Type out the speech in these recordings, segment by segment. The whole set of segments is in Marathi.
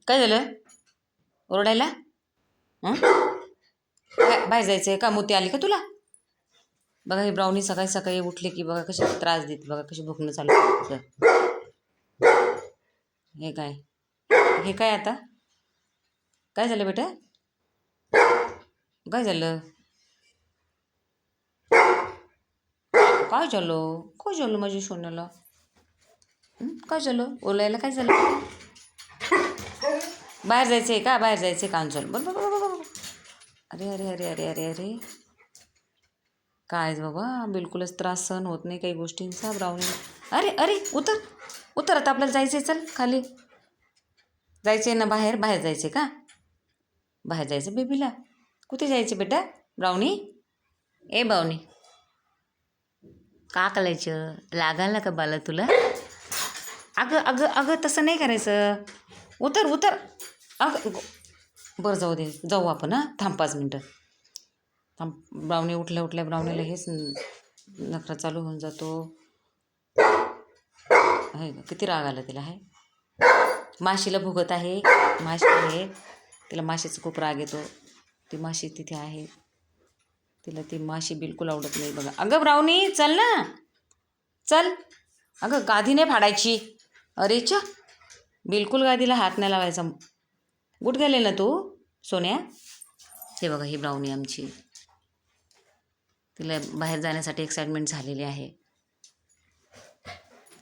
काय झालं ओरडायला? हं? बाहेर जायचं आहे का? मोती आली का तुला? बघा ही ब्राउनी सकाळी सकाळी उठले की बघा कशी त्रास देते, बघा कशी भुकणं चालू आहे. हे काय हे काय आता? काय झालं बेटा? काय झालं? काय झालं? काय झालं माझ्या सोन्याला? काय झालं? ओलायला काय झालं? बाहेर जायचं आहे का? बाहेर जायचं आहे का? चल बरं बरं बरं. अरे अरे अरे अरे अरे अरे काय बाबा, बिलकुलच त्रास सहन होत नाही काही गोष्टींचा ब्राउनी. अरे अरे उतर उतर, आता आपल्याला जायचं आहे, चल खाली जायचं आहे ना, बाहेर बाहेर जायचं आहे का? बाहेर जायचं बेबीला? कुठे जायचं बेटा? ब्राउनी ए ब्राउनी, का करायचं? लागायला का बाला तुला? अगं अगं अगं तसं नाही करायचं. उतर उतर. अगं बरं जाऊ दे, जाऊ आपण. हां थांब 5 मिनटं थांब. ब्राउनी उठल्या उठल्या ब्राउनीला हेच नखरा चालू होऊन जातो. आहे का? किती राग आला तिला. आहे माशीला भुगत आहे. माशी आहे, तिला माशीचा खूप राग येतो. ती माशी तिथे आहे, तिला ती माशी बिलकुल आवडत नाही बघा. अगं ब्राउनी चल ना, चल. अगं गादी नाही फाडायची. अरे च, बिलकुल गादीला हात नाही लावायचा. गुड गेले ना तू सोन्या? हे बघा ही ब्राउनी आमची, तिला बाहेर जाण्यासाठी एक्साइटमेंट झालेली आहे.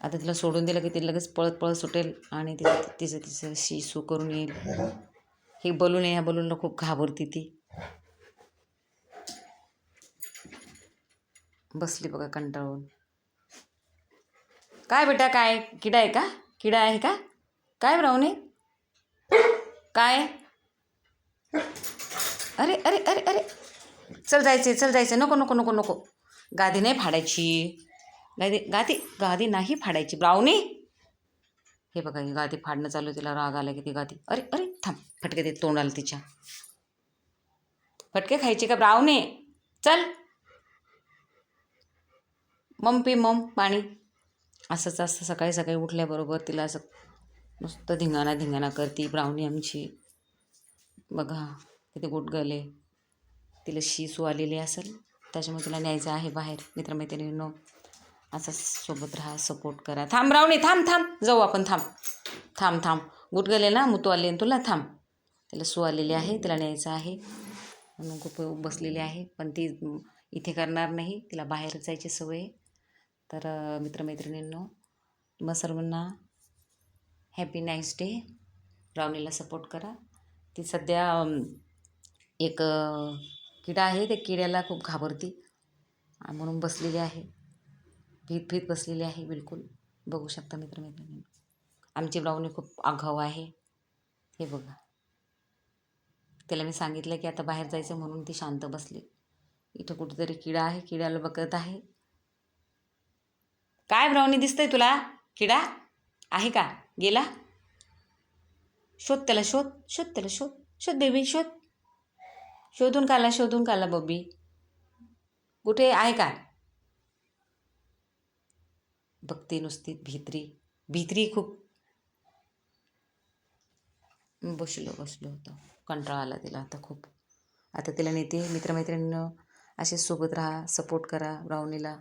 आता तिला सोडून दिलं की ती लगेच पळत पळत सुटेल आणि तिचं शी सू करून येईल. हे बलून आहे, ह्या बलूनला खूप घाबरती ती. बसली बघा कंटाळून. काय बेटा, काय किडा आहे का? किडा आहे का? काय ब्राउनी? काय? अरे अरे अरे अरे, चल जायचे, चल जायचं. नको नको नको नको, गादी नाही फाडायची. गादी गादी गादी नाही फाडायची ब्राउनी. हे बघा ही गादी फाडणं चालू. तिला राग आला की ती गादी. अरे अरे थांब, फटके देत तोंडाला तिच्या. फटके खायचे का ब्राउनी? चल मम पी मम पाणी. असंच असतं सकाळी सकाळी उठल्याबरोबर तिला असं नुसतं धिंगाणा धिंगाणा करती ब्राउनी आमची. बघा किती गुटगले. तिला शीसू आलेली असेल, त्याच्यामुळे तिला न्यायचं आहे बाहेर. मित्रमैत्रिणींनो असं सोबत राहा, सपोर्ट करा. थांब ब्राउनी, थांब थांब, जाऊ आपण. थांब थांब थांब, गुटगले ना, मुतू आले तुला. थांब, तिला सू आलेली आहे, तिला न्यायचं आहे म्हणून खूप बसलेली आहे. पण ती इथे करणार नाही, तिला बाहेर जायची सवय. तर मित्रमैत्रिणींनो, मग सर्वांना हॅपी नाईस डे. ब्राउनीला सपोर्ट करा. ती सध्या एक किडा आहे, त्या किड्याला खूप घाबरती म्हणून बसलेली आहे, भीत भीत बसलेली आहे बिलकुल. बघू शकता मित्रमैत्रिणींनो, आमची ब्राउनी खूप आगाऊ आहे. हे बघा, तिला मी सांगितलं की आता बाहेर जायचं म्हणून ती शांत बसली. इथं कुठेतरी किडा आहे, किड्याला बघत आहे. काय ब्राउनी दिसतंय तुला? किडा आहे का? गेला? शोध त्याला, शोध शोध त्याला, शोध शोध बेबी, शोध. शोधून काला, शोधून काला बब्बी. कुठे आहे का? बघते नुसती भित्री भित्री खूप. बसलो होतं, कंटाळा आला तिला आता खूप. आता तिला नेते. मित्रमैत्रिणींनो असे सोबत राहा, सपोर्ट करा ब्राउनीला.